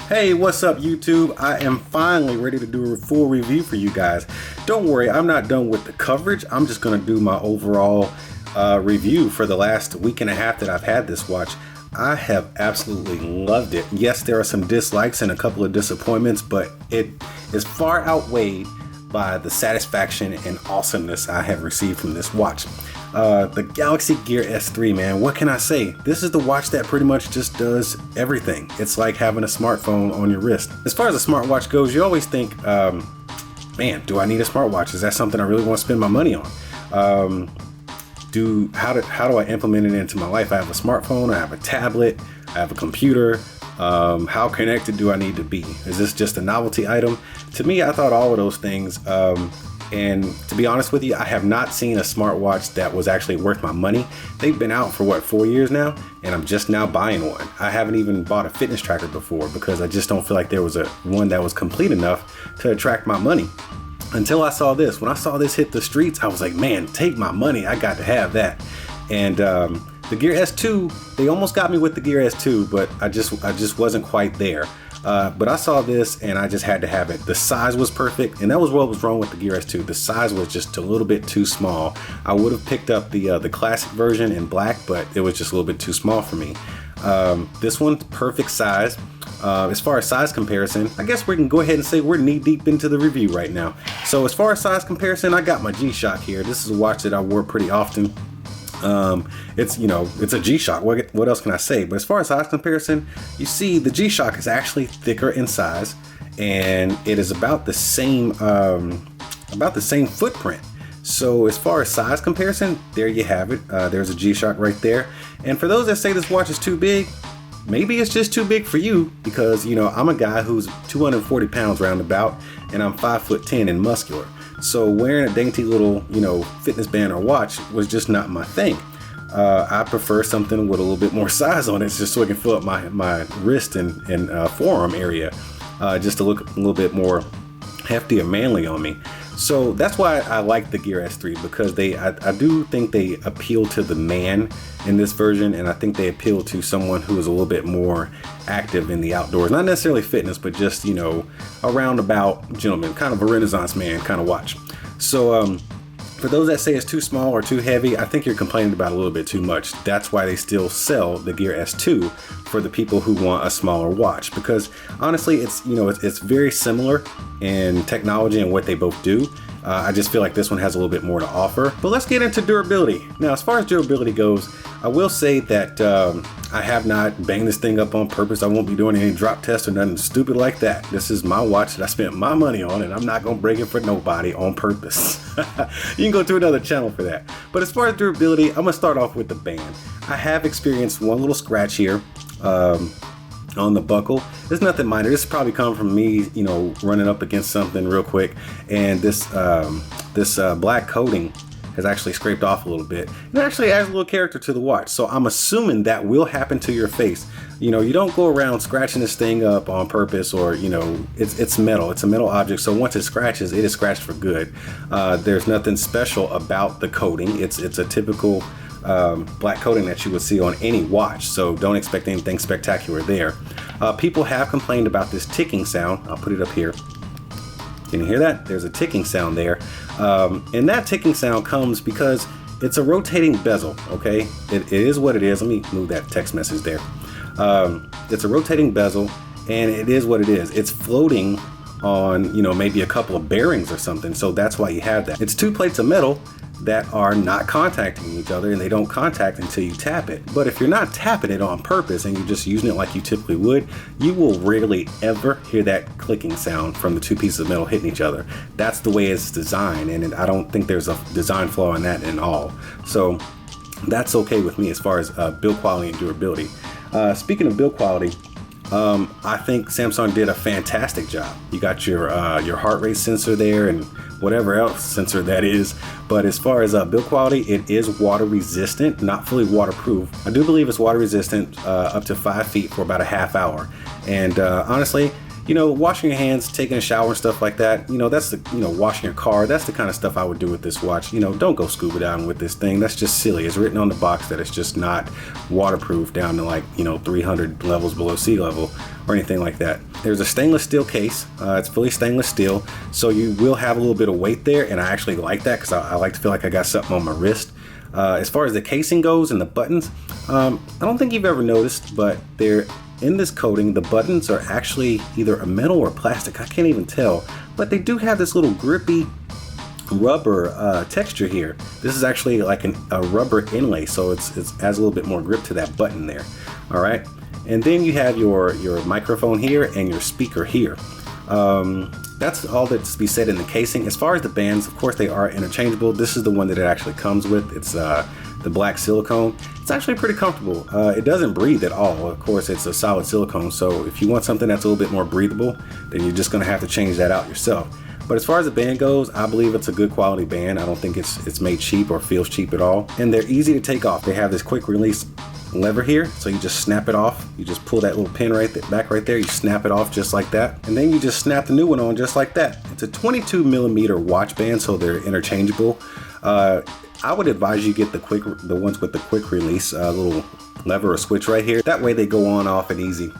Hey, what's up YouTube? I am finally ready to do a full review for you guys. Don't worry, I'm not done with the coverage. I'm just gonna do my overall review for the last week and a half that I've had this watch. I have absolutely loved it. Yes, there are some dislikes and a couple of disappointments, but it is far outweighed by the satisfaction and awesomeness I have received from this watch. The Galaxy Gear S3, man, what can I say? This is the watch that pretty much just does everything. It's like having a smartphone on your wrist. As far as a smartwatch goes, you always think, man, do I need a smartwatch? Is that something I really want to spend my money on? How do I implement it into my life? I have a smartphone, I have a tablet, I have a computer. How connected do I need to be? Is this just a novelty item? To me, I thought all of those things. And to be honest with you, I have not seen a smartwatch that was actually worth my money. They've been out for what, 4 years now? And I'm just now buying one. I haven't even bought a fitness tracker before because I just don't feel like there was one that was complete enough to attract my money. Until I saw this. When I saw this hit the streets, I was like, man, take my money. I got to have that. And the Gear S2, they almost got me with the Gear S2, but I just wasn't quite there. But I saw this and I just had to have it. The size was perfect, and that was what was wrong with the Gear S2. The size was just a little bit too small. I would have picked up the classic version in black, but it was just a little bit too small for me. This one's perfect size. As far as size comparison, I guess we can go ahead and say we're knee deep into the review right now. So as far as size comparison, I got my G-Shock here. This is a watch that I wore pretty often. It's a G-Shock. What else can I say? But as far as size comparison, you see the G-Shock is actually thicker in size, and it is about the same footprint. So as far as size comparison, there you have it. There's a G-Shock right there. And for those that say this watch is too big, maybe it's just too big for you, because I'm a guy who's 240 pounds roundabout, and I'm 5'10" and muscular. So wearing a dainty little, fitness band or watch was just not my thing. I prefer something with a little bit more size on it, just so it can fill up my wrist and forearm area, just to look a little bit more hefty or manly on me. So that's why I like the Gear S3, because I do think they appeal to the man in this version, and I think they appeal to someone who is a little bit more active in the outdoors. Not necessarily fitness, but just, a roundabout gentleman, kind of a Renaissance man kind of watch. So for those that say it's too small or too heavy, I think you're complaining about it a little bit too much. That's why they still sell the Gear S2 for the people who want a smaller watch, because honestly, it's very similar in technology and what they both do. I just feel like this one has a little bit more to offer. But let's get into durability. Now, as far as durability goes, I will say that I have not banged this thing up on purpose. I won't be doing any drop tests or nothing stupid like that. This is my watch that I spent my money on, and I'm not gonna break it for nobody on purpose. You can go to another channel for that. But as far as durability, I'm gonna start off with the band. I have experienced one little scratch here on the buckle. It's nothing minor. This probably come from me, running up against something real quick, and this black coating has actually scraped off a little bit. It actually adds a little character to the watch, so I'm assuming that will happen to your face. You don't go around scratching this thing up on purpose, or it's metal. It's a metal object, so once it scratches, it is scratched for good. There's nothing special about the coating. It's a typical black coating that you would see on any watch, so don't expect anything spectacular there. People have complained about this ticking sound. I'll put it up here. Can you hear that? There's a ticking sound there. And that ticking sound comes because it's a rotating bezel, okay? It is what it is. Let me move that text message there. It's a rotating bezel, and it is what it is. It's floating on, maybe a couple of bearings or something, so that's why you have that. It's two plates of metal that are not contacting each other, and they don't contact until you tap it. But if you're not tapping it on purpose and you're just using it like you typically would, you will rarely ever hear that clicking sound from the two pieces of metal hitting each other. That's the way it's designed, and I don't think there's a design flaw in that at all. So that's okay with me as far as build quality and durability. Speaking of build quality, I think Samsung did a fantastic job. You got your heart rate sensor there and whatever else sensor that is. But as far as build quality, it is water resistant, not fully waterproof. I do believe it's water resistant up to 5 feet for about a half hour. And honestly, washing your hands, taking a shower and stuff like that, that's the, washing your car, that's the kind of stuff I would do with this watch. Don't go scuba diving with this thing. That's just silly. It's written on the box that it's just not waterproof down to like, 300 levels below sea level or anything like that. There's a stainless steel case. It's fully stainless steel, so you will have a little bit of weight there, and I actually like that because I like to feel like I got something on my wrist. As far as the casing goes and the buttons, I don't think you've ever noticed, but they're in this coating. The buttons are actually either a metal or plastic. I can't even tell, but they do have this little grippy rubber texture here. This is actually like a rubber inlay, so it adds a little bit more grip to that button there. All right, and then you have your microphone here and your speaker here. That's all that's to be said in the casing. As far as the bands, of course, they are interchangeable. This is the one that it actually comes with. It's the black silicone. It's actually pretty comfortable. It doesn't breathe at all. Of course, it's a solid silicone, so if you want something that's a little bit more breathable, then you're just going to have to change that out yourself. But as far as the band goes, I believe it's a good quality band. I don't think it's made cheap or feels cheap at all. And they're easy to take off. They have this quick release lever here, so you just snap it off. You just pull that little pin back right there, you snap it off just like that, and then you just snap the new one on just like that. It's a 22 millimeter watch band, so they're interchangeable. I would advise you get the ones with the quick release little lever or switch right here. That way they go on, off, and easy,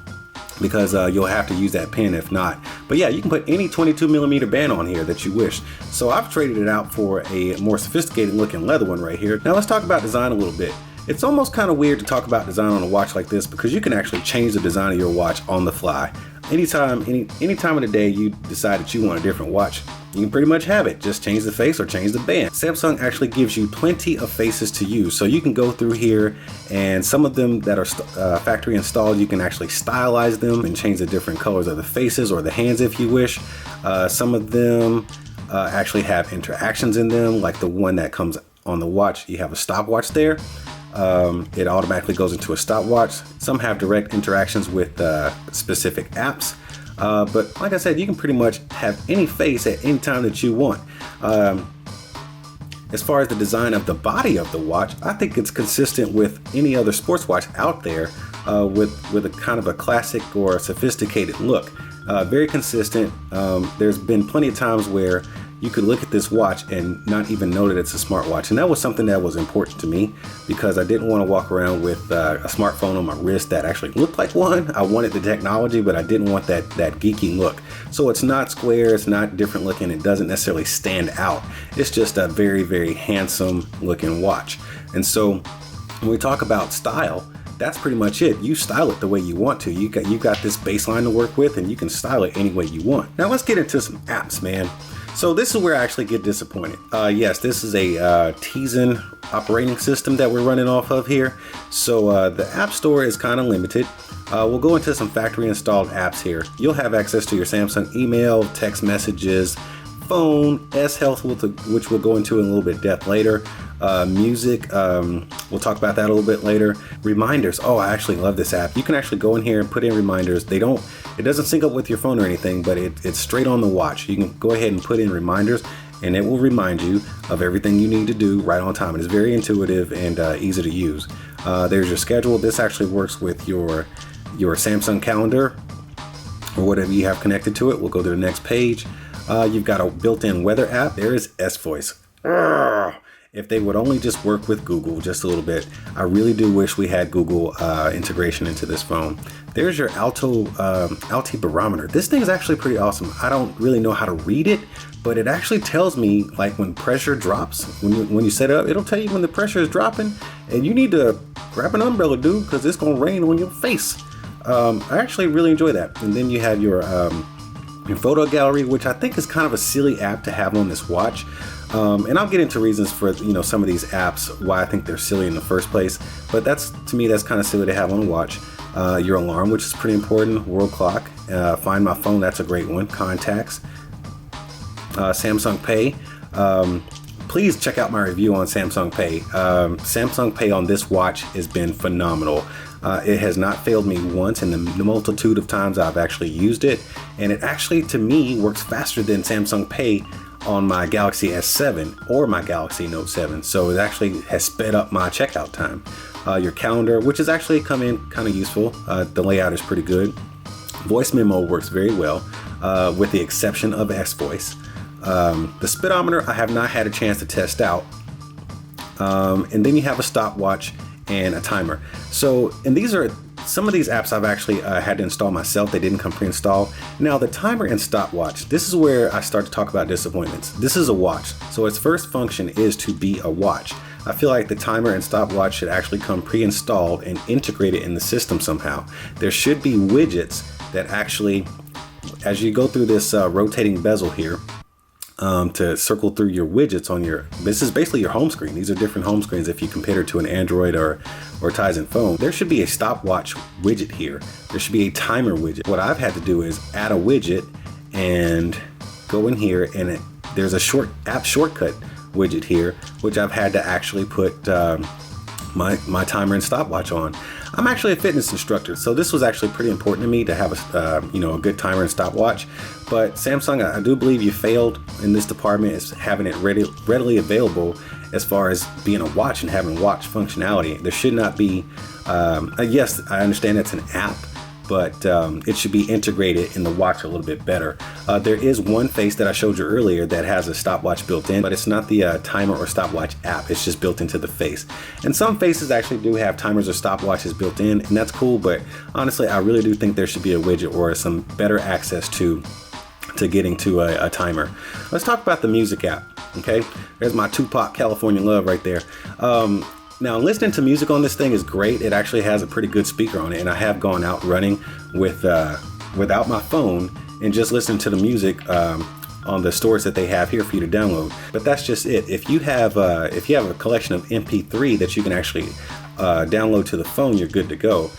because you'll have to use that pin if not. But yeah, you can put any 22 millimeter band on here that you wish. So I've traded it out for a more sophisticated looking leather one right here. Now let's talk about design a little bit. It's almost kind of weird to talk about design on a watch like this, because you can actually change the design of your watch on the fly. Any time of the day you decide that you want a different watch, you can pretty much have it. Just change the face or change the band. Samsung actually gives you plenty of faces to use. So you can go through here, and some of them that are factory installed, you can actually stylize them and change the different colors of the faces or the hands if you wish. Some of them actually have interactions in them, like the one that comes on the watch. You have a stopwatch there. It automatically goes into a stopwatch. Some have direct interactions with specific apps. But like I said, you can pretty much have any face at any time that you want. As far as the design of the body of the watch, I think it's consistent with any other sports watch out there, with a kind of a classic or a sophisticated look. Very consistent. There's been plenty of times where you could look at this watch and not even know that it's a smartwatch. And that was something that was important to me, because I didn't want to walk around with a smartphone on my wrist that actually looked like one. I wanted the technology, but I didn't want that geeky look. So it's not square, it's not different looking, it doesn't necessarily stand out. It's just a very, very handsome looking watch. And so when we talk about style, that's pretty much it. You style it the way you want to. You got this baseline to work with, and you can style it any way you want. Now let's get into some apps, man. So this is where I actually get disappointed. Yes, this is a Tizen operating system that we're running off of here. So the App Store is kind of limited. We'll go into some factory installed apps here. You'll have access to your Samsung email, text messages, phone, S-Health, which we'll go into in a little bit depth later. Music, we'll talk about that a little bit later. Reminders, oh, I actually love this app. You can actually go in here and put in reminders. It doesn't sync up with your phone or anything, but it's straight on the watch. You can go ahead and put in reminders, and it will remind you of everything you need to do right on time. It is very intuitive and easy to use. There's your schedule. This actually works with your Samsung calendar or whatever you have connected to it. We'll go to the next page. You've got a built-in weather app. There is S-Voice. If they would only just work with Google just a little bit. I really do wish we had Google integration into this phone. There's your altibarometer. This thing is actually pretty awesome. I don't really know how to read it, but it actually tells me like when pressure drops. When you set it up, it'll tell you when the pressure is dropping, and you need to grab an umbrella, dude, because it's gonna rain on your face. I actually really enjoy that. And then you have your photo gallery, which I think is kind of a silly app to have on this watch. And I'll get into reasons for some of these apps why I think they're silly in the first place. But to me that's kind of silly to have on a watch. Your alarm, which is pretty important. World clock. Find My Phone, that's a great one. Contacts. Samsung Pay. Please check out my review on Samsung Pay. Samsung Pay on this watch has been phenomenal. It has not failed me once in the multitude of times I've actually used it. And it actually, to me, works faster than Samsung Pay on my Galaxy S7 or my Galaxy Note 7. So it actually has sped up my checkout time. Your calendar, which has actually come in kind of useful. The layout is pretty good. Voice memo works very well, with the exception of S-Voice. The speedometer I have not had a chance to test out. And then you have a stopwatch and a timer. So, and these are some of these apps I've actually had to install myself. They didn't come pre-installed. Now the timer and stopwatch, this is where I start to talk about disappointments. This is a watch, so its first function is to be a watch. I feel like the timer and stopwatch should actually come pre-installed and integrated in the system somehow. There should be widgets that actually, as you go through this rotating bezel here, to circle through your widgets on this is basically your home screen. These are different home screens if you compare it to an Android or Tizen phone. There should be a stopwatch widget here. There should be a timer widget. What I've had to do is add a widget and go in here, and there's a app shortcut widget here, which I've had to actually put my timer and stopwatch on. I'm actually a fitness instructor, so this was actually pretty important to me to have a good timer and stopwatch. But Samsung, I do believe you failed in this department, is having it readily available as far as being a watch and having watch functionality. There should not be, yes, I understand it's an app, but it should be integrated in the watch a little bit better. There is one face that I showed you earlier that has a stopwatch built in, but it's not the timer or stopwatch app. It's just built into the face. And some faces actually do have timers or stopwatches built in, and that's cool, but honestly, I really do think there should be a widget or some better access to getting to a timer. Let's talk about the music app, okay? There's my Tupac California Love right there. Now, listening to music on this thing is great. It actually has a pretty good speaker on it, and I have gone out running without my phone and just listening to the music on the stores that they have here for you to download. But that's just it. If you have a collection of MP3 that you can actually download to the phone, you're good to go.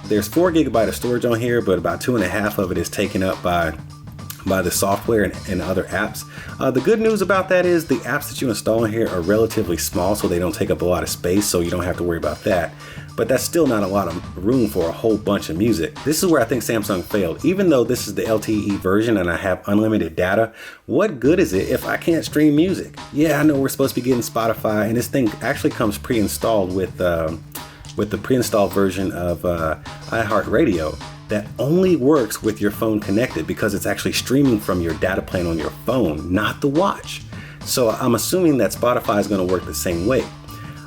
There's 4 GB of storage on here, but about 2.5 of it is taken up by the software and other apps. The good news about that is the apps that you install in here are relatively small, so they don't take up a lot of space, so you don't have to worry about that. But that's still not a lot of room for a whole bunch of music. This is where I think Samsung failed. Even though this is the LTE version and I have unlimited data, what good is it if I can't stream music? Yeah, I know we're supposed to be getting Spotify, and this thing actually comes pre-installed with the pre-installed version of iHeartRadio that only works with your phone connected, because it's actually streaming from your data plan on your phone, not the watch. So I'm assuming that Spotify is going to work the same way.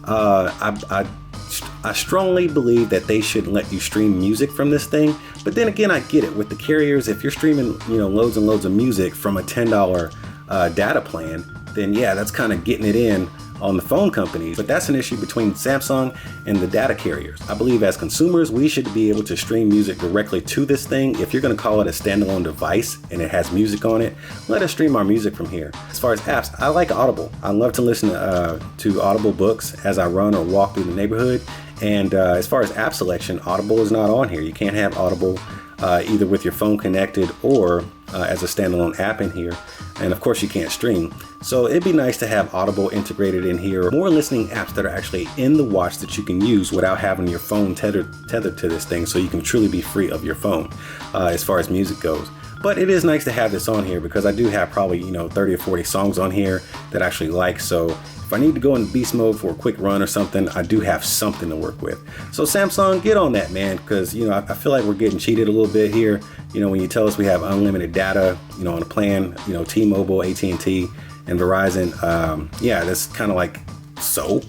I strongly believe that they should let you stream music from this thing. But then again, I get it with the carriers. If you're streaming, loads and loads of music from a $10 data plan, then yeah, that's kind of getting it in on the phone companies. But that's an issue between Samsung and the data carriers. I believe as consumers, we should be able to stream music directly to this thing. If you're going to call it a standalone device and it has music on it, let us stream our music from here. As far as apps, I like Audible. I love to listen to Audible books as I run or walk through the neighborhood. And as far as app selection, Audible is not on here. You can't have Audible either with your phone connected or as a standalone app in here. And of course you can't stream. So it'd be nice to have Audible integrated in here. More listening apps that are actually in the watch that you can use without having your phone tethered to this thing, so you can truly be free of your phone as far as music goes. But it is nice to have this on here because I do have probably 30 or 40 songs on here that I actually like. So if I need to go into beast mode for a quick run or something, I do have something to work with. So Samsung, get on that, man, because I feel like we're getting cheated a little bit here. When you tell us we have unlimited data, on a plan, T-Mobile, AT&T, and Verizon, yeah, that's kind of like, so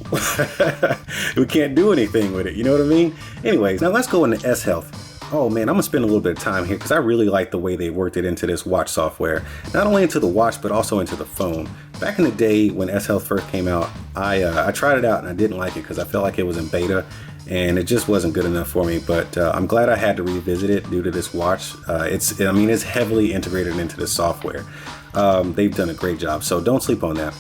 we can't do anything with it. You know what I mean? Anyways, now let's go into S Health. Oh man, I'm gonna spend a little bit of time here because I really like the way they worked it into this watch software. Not only into the watch, but also into the phone. Back in the day when S Health first came out, I tried it out and I didn't like it because I felt like it was in beta and it just wasn't good enough for me. But I'm glad I had to revisit it due to this watch. It's heavily integrated into the software. They've done a great job, so don't sleep on that.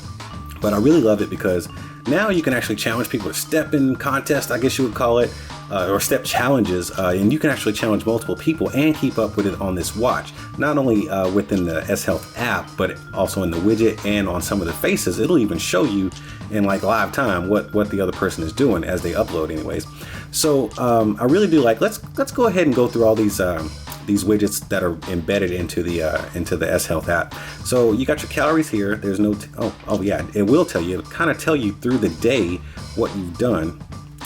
But I really love it because now you can actually challenge people to step-in contest, I guess you would call it, or step challenges, and you can actually challenge multiple people and keep up with it on this watch. Not only within the S Health app, but also in the widget and on some of the faces. It'll even show you in like live time what the other person is doing as they upload anyways. So I really do like, let's go ahead and go through all these widgets that are embedded into the S Health app. So you got your calories here. There's no, oh yeah, it will tell you, kind of tell you through the day what you've done.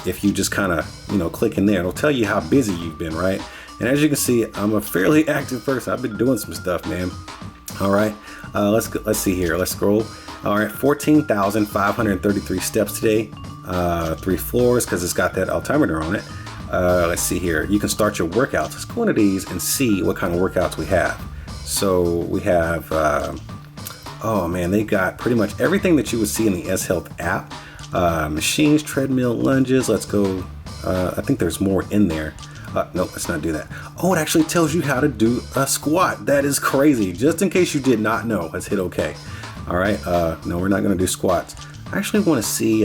If you just kind of, click in there, it'll tell you how busy you've been, right? And as you can see, I'm a fairly active person. I've been doing some stuff, man. All right, let's see here. Let's scroll. All right, 14,533 steps today. 3 floors because it's got that altimeter on it. Let's see here. You can start your workouts. Let's go into these and see what kind of workouts we have. So we have, oh man, they got pretty much everything that you would see in the S Health app. Machines, treadmill, lunges. Let's go. I think there's more in there. No, let's not do that. Oh, it actually tells you how to do a squat. That is crazy. Just in case you did not know, let's hit OK. All right. No, we're not going to do squats. I actually want to see.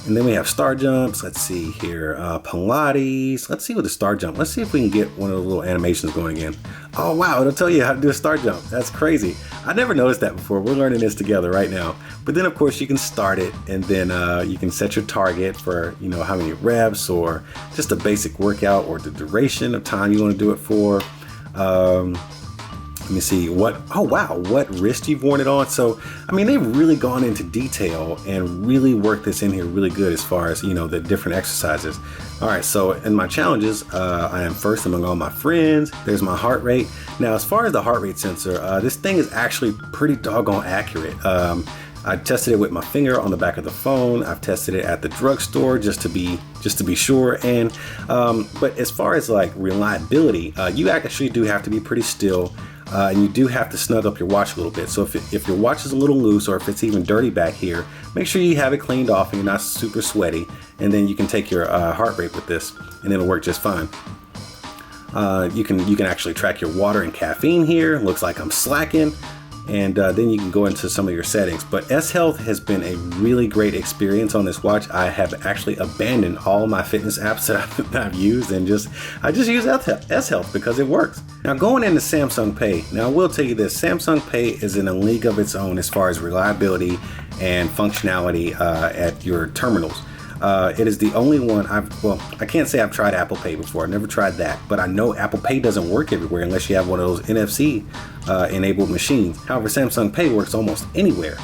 And then we have star jumps. Let's see here. Pilates. Let's see what the star jump. Let's see if we can get one of the little animations going again. Oh, wow. It'll tell you how to do a star jump. That's crazy. I never noticed that before. We're learning this together right now. But then, of course, you can start it and then you can set your target for, you know, how many reps or just a basic workout or the duration of time you want to do it for. Let me see what wrist you've worn it on. So, I mean, they've really gone into detail and really worked this in here really good as far as, you know, the different exercises. All right, so in my challenges, I am first among all my friends. There's my heart rate. Now, as far as the heart rate sensor, this thing is actually pretty doggone accurate. I tested it with my finger on the back of the phone. I've tested it at the drugstore just to be sure. And but as far as like reliability, you actually do have to be pretty still. And you do have to snug up your watch a little bit. So if your watch is a little loose or if it's even dirty back here, make sure you have it cleaned off and you're not super sweaty. And then you can take your heart rate with this and it'll work just fine. You can actually track your water and caffeine here. Looks like I'm slacking. And then you can go into some of your settings. But S Health has been a really great experience on this watch. I have actually abandoned all my fitness apps that I've used and I just use S Health because it works. Now going into Samsung Pay. Now I will tell you this, Samsung Pay is in a league of its own as far as reliability and functionality at your terminals. It is the only one I can't say I've tried Apple Pay before. I've never tried that, but I know Apple Pay doesn't work everywhere unless you have one of those NFC enabled machines. However, Samsung Pay works almost anywhere.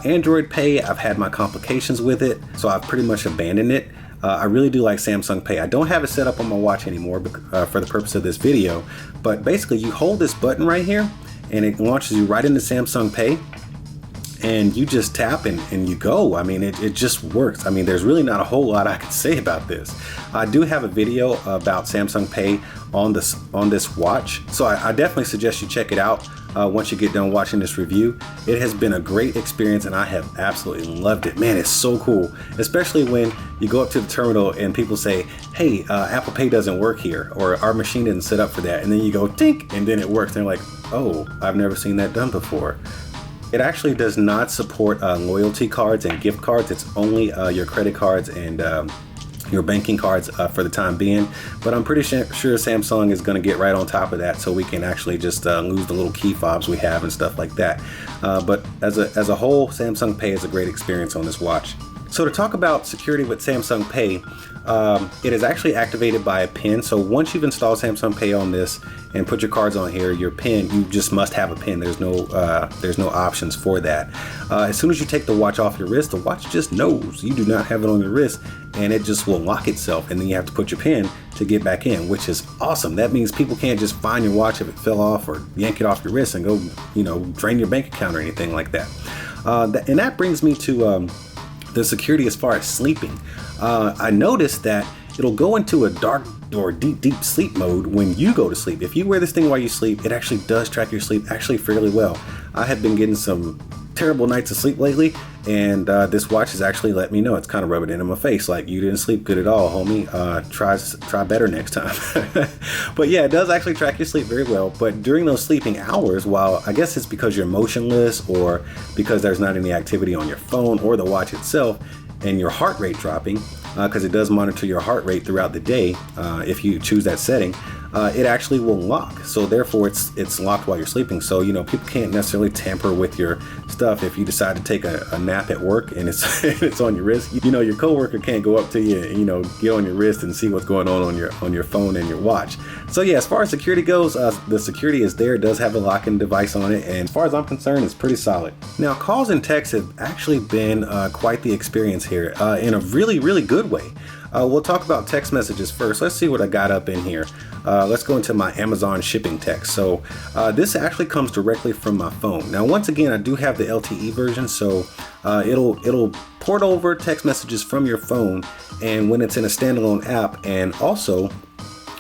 Android Pay, I've had my complications with it, so I've pretty much abandoned it. I really do like Samsung Pay. I don't have it set up on my watch anymore for the purpose of this video, but basically you hold this button right here and it launches you right into Samsung Pay. And you just tap and you go. I mean, it just works. I mean, there's really not a whole lot I can say about this. I do have a video about Samsung Pay on this watch. So I definitely suggest you check it out once you get done watching this review. It has been a great experience and I have absolutely loved it. Man, it's so cool. Especially when you go up to the terminal and people say, hey, Apple Pay doesn't work here, or our machine didn't set up for that. And then you go, tink, and then it works. And they're like, oh, I've never seen that done before. It actually does not support loyalty cards and gift cards. It's only your credit cards and your banking cards for the time being. But I'm pretty sure Samsung is going to get right on top of that so we can actually just lose the little key fobs we have and stuff like that. But as a whole, Samsung Pay is a great experience on this watch. So to talk about security with Samsung Pay, it is actually activated by a PIN. So once you've installed Samsung Pay on this and put your cards on here, your PIN, you just must have a PIN. There's no options for that. As soon as you take the watch off your wrist, the watch just knows you do not have it on your wrist and it just will lock itself. And then you have to put your PIN to get back in, which is awesome. That means people can't just find your watch if it fell off or yank it off your wrist and go, drain your bank account or anything like that. And that brings me to the security as far as sleeping. I noticed that it'll go into a dark or deep sleep mode when you go to sleep. If you wear this thing while you sleep, it actually does track your sleep actually fairly well. I have been getting some terrible nights of sleep lately, and this watch has actually let me know. It's kind of rubbing it in my face like, you didn't sleep good at all, homie. Try better next time. But yeah, it does actually track your sleep very well. But during those sleeping hours, while I guess it's because you're motionless or because there's not any activity on your phone or the watch itself, and your heart rate dropping, because it does monitor your heart rate throughout the day if you choose that setting, it actually will lock. So therefore it's locked while you're sleeping. So people can't necessarily tamper with your stuff if you decide to take a nap at work and it's on your wrist. Your coworker can't go up to you and get on your wrist and see what's going on your phone and your watch. So yeah, as far as security goes, the security is there. It does have a locking device on it, and as far as I'm concerned, it's pretty solid. Now, calls and texts have actually been quite the experience here in a really, really good way. We'll talk about text messages first. Let's see what I got up in here. Let's go into my Amazon shipping text. So this actually comes directly from my phone. Now, once again, I do have the LTE version, so it'll port over text messages from your phone, and when it's in a standalone app, and also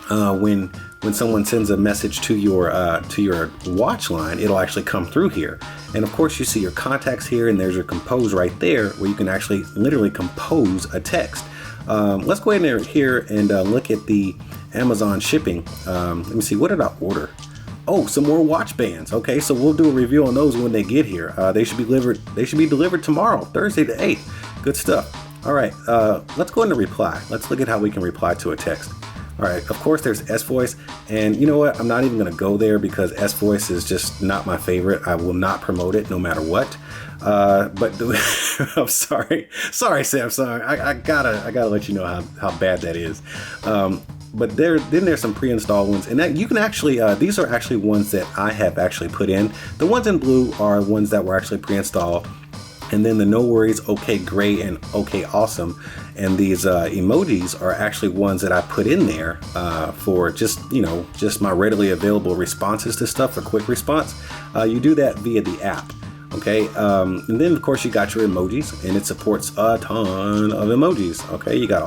when someone sends a message to your watch line, it'll actually come through here. And of course, you see your contacts here, and there's your compose right there, where you can actually literally compose a text. Let's go ahead here and look at the Amazon shipping. Let me see, what did I order? Oh, some more watch bands. Okay, so we'll do a review on those when they get here. They should be delivered tomorrow, Thursday the 8th. Good stuff. All right, let's go into reply. Let's look at how we can reply to a text. All right, of course there's S-Voice, and you know what? I'm not even gonna go there because S-Voice is just not my favorite. I will not promote it no matter what. I'm sorry, Samsung. I gotta let you know how bad that is. But then there's some pre-installed ones, and that you can actually, these are actually ones that I have actually put in. The ones in blue are ones that were actually pre-installed. And then the no worries, okay great, and okay awesome, and these emojis are actually ones that I put in there for just my readily available responses to stuff, for quick response. You do that via the app, okay? And then of course you got your emojis, and it supports a ton of emojis. Okay, you got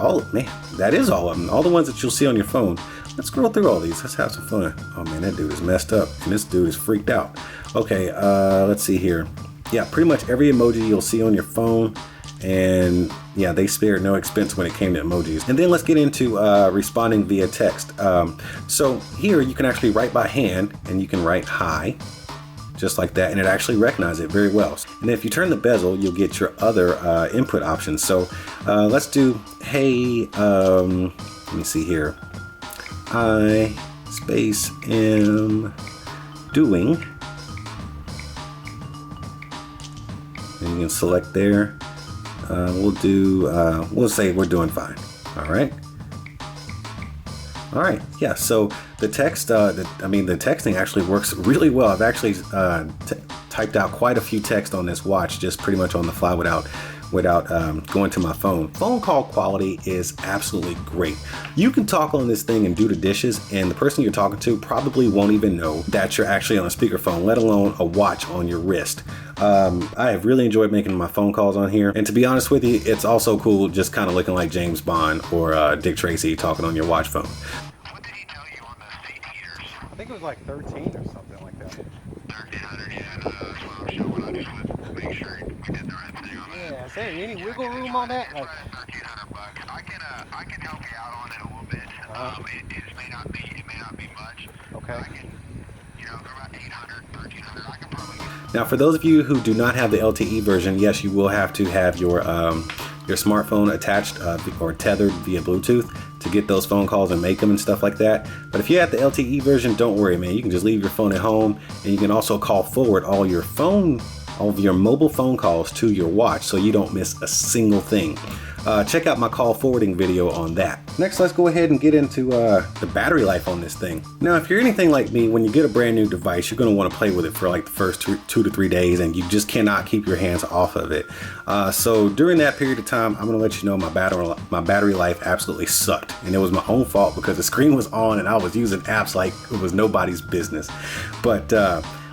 that is all of them, all the ones that you'll see on your phone. Let's scroll through all these. Let's have some fun. Oh man, that dude is messed up, and this dude is freaked out. Okay, let's see here. Yeah, pretty much every emoji you'll see on your phone, and yeah, they spared no expense when it came to emojis. And then let's get into responding via text. So here you can actually write by hand, and you can write hi, just like that, and it actually recognizes it very well. And if you turn the bezel, you'll get your other input options. So let's do, hey, let me see here. I space am doing. And you can select there. We'll say we're doing fine. All right. Yeah. So the text, the texting actually works really well. I've actually typed out quite a few texts on this watch, just pretty much on the fly without going to my phone. Phone call quality is absolutely great. You can talk on this thing and do the dishes, and the person you're talking to probably won't even know that you're actually on a speakerphone, let alone a watch on your wrist. I have really enjoyed making my phone calls on here, and to be honest with you, it's also cool just kind of looking like James Bond or Dick Tracy talking on your watch phone. What did he tell you on the seat heaters? I think it was like 13 or something like that. 1300, yeah, that's what I was showing. I just wanted to make sure we did the right thing on it. Yeah, is there any wiggle room on that? Like, $1,300. I can help you out on it a little bit. It may not be much. Okay. I can, go about 800, 1300. I can probably. Now, for those of you who do not have the LTE version, yes, you will have to have your smartphone attached or tethered via Bluetooth to get those phone calls and make them and stuff like that. But if you have the LTE version, don't worry, man. You can just leave your phone at home, and you can also call forward all of your mobile phone calls to your watch, so you don't miss a single thing. Check out my call forwarding video on that. Next, let's go ahead and get into the battery life on this thing. Now, if you're anything like me, when you get a brand new device, you're going to want to play with it for like the first 2 to 3 days, and you just cannot keep your hands off of it. So during that period of time, I'm going to let you know my battery life absolutely sucked, and it was my own fault because the screen was on and I was using apps like it was nobody's business. But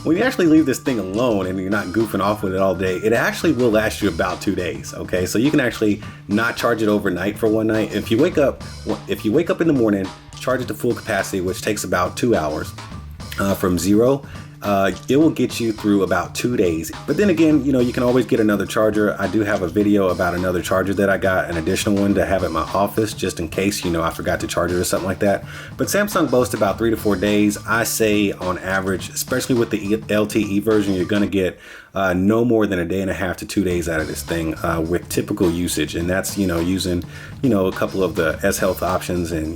when you actually leave this thing alone and you're not goofing off with it all day, it actually will last you about 2 days. Okay, so you can actually not charge it overnight for one night. If you wake up in the morning, charge it to full capacity, which takes about 2 hours from zero. It will get you through about 2 days. But then again, you can always get another charger. I do have a video about another charger that I got, an additional one to have at my office, just in case, I forgot to charge it or something like that. But Samsung boasts about 3 to 4 days. I say on average, especially with the LTE version, you're going to get no more than a day and a half to 2 days out of this thing with typical usage. And that's, using, a couple of the S Health options and,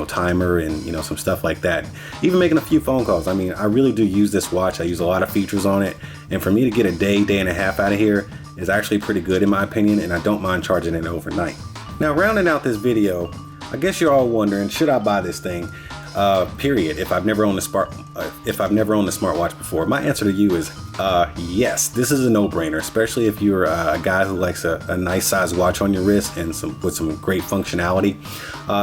timer and, some stuff like that. Even making a few phone calls. I mean, I really do use this watch. I use a lot of features on it. And for me to get a day and a half out of here is actually pretty good in my opinion. And I don't mind charging it overnight. Now, rounding out this video, I guess you're all wondering, should I buy this thing? period. If I've never owned a smartwatch before, my answer to you is yes. This is a no-brainer, especially if you're a guy who likes a nice size watch on your wrist and with some great functionality.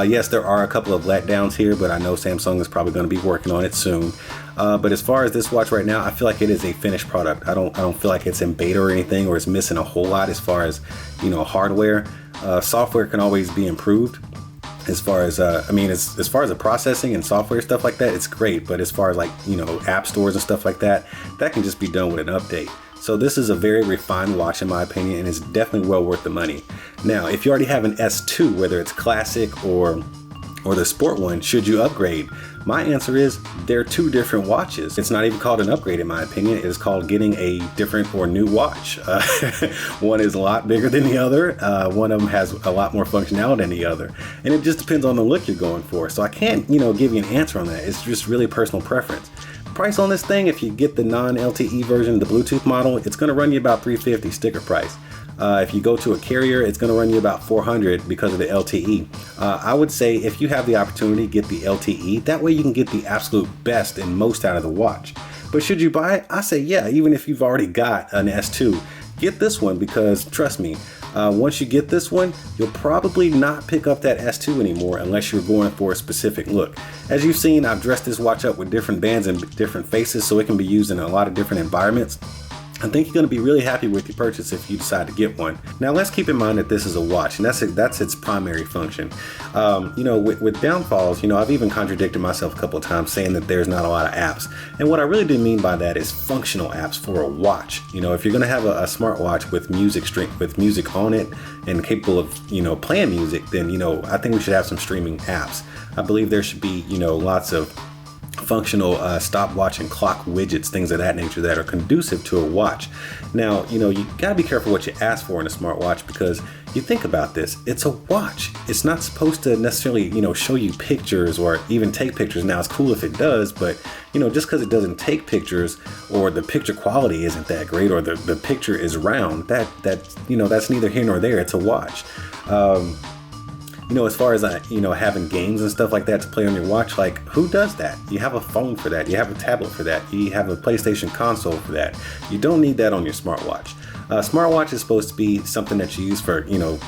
Yes, there are a couple of letdowns here, but I know Samsung is probably going to be working on it soon. But as far as this watch right now, I feel like it is a finished product. I don't feel like it's in beta or anything, or it's missing a whole lot as far as, hardware. Software can always be improved. As far as as far as the processing and software stuff like that, it's great. But as far as app stores and stuff like that, that can just be done with an update. So this is a very refined watch in my opinion, and it's definitely well worth the money. Now, if you already have an S2, whether it's classic or the sport one, should you upgrade? My answer is they're two different watches. It's not even called an upgrade in my opinion. It is called getting a different or new watch. One is a lot bigger than the other. One of them has a lot more functionality than the other. And it just depends on the look you're going for. So I can't, give you an answer on that. It's just really personal preference. Price on this thing, if you get the non-LTE version, the Bluetooth model, it's gonna run you about $350 sticker price. If you go to a carrier, it's going to run you about $400 because of the LTE. I would say if you have the opportunity, get the LTE. That way you can get the absolute best and most out of the watch. But should you buy it? I say yeah, even if you've already got an S2, get this one because trust me, once you get this one, you'll probably not pick up that S2 anymore unless you're going for a specific look. As you've seen, I've dressed this watch up with different bands and different faces so it can be used in a lot of different environments. I think you're going to be really happy with your purchase if you decide to get one. Now let's keep in mind that this is a watch and that's its primary function. With downfalls, I've even contradicted myself a couple of times saying that there's not a lot of apps. And what I really do mean by that is functional apps for a watch. If you're going to have a smartwatch with music on it and capable of, playing music, then, I think we should have some streaming apps. I believe there should be, lots of functional stopwatch and clock widgets, things of that nature that are conducive to a watch. Now, you gotta be careful what you ask for in a smartwatch because you think about this, it's a watch. It's not supposed to necessarily, show you pictures or even take pictures. Now, it's cool if it does, but, just because it doesn't take pictures or the picture quality isn't that great or the picture is round, that's neither here nor there. It's a watch. As far as having games and stuff like that to play on your watch, who does that? You have a phone for that. You have a tablet for that. You have a PlayStation console for that. You don't need that on your smartwatch. Smartwatch is supposed to be something that you use for,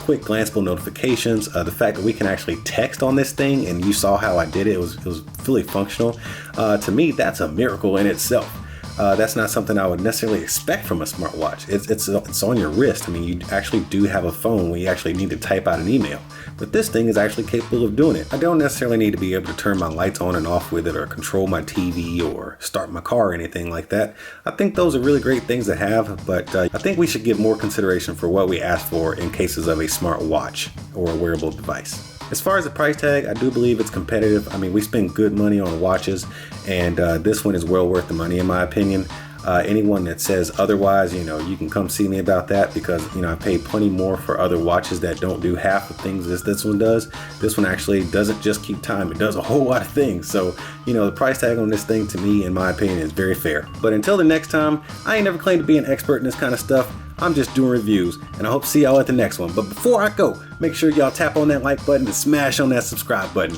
quick glanceable notifications. The fact that we can actually text on this thing, and you saw how I did it, it was fully functional. To me, that's a miracle in itself. That's not something I would necessarily expect from a smartwatch. It's on your wrist. You actually do have a phone when you actually need to type out an email. But this thing is actually capable of doing it. I don't necessarily need to be able to turn my lights on and off with it or control my TV or start my car or anything like that. I think those are really great things to have, but I think we should give more consideration for what we ask for in cases of a smartwatch or a wearable device. As far as the price tag, I do believe it's competitive. We spend good money on watches, and this one is well worth the money in my opinion. Anyone that says otherwise, you can come see me about that because, I pay plenty more for other watches that don't do half the things this one does. This one actually doesn't just keep time. It does a whole lot of things. So, the price tag on this thing to me, in my opinion, is very fair. But until the next time, I ain't never claimed to be an expert in this kind of stuff. I'm just doing reviews, and I hope to see y'all at the next one. But before I go, make sure y'all tap on that like button and smash on that subscribe button.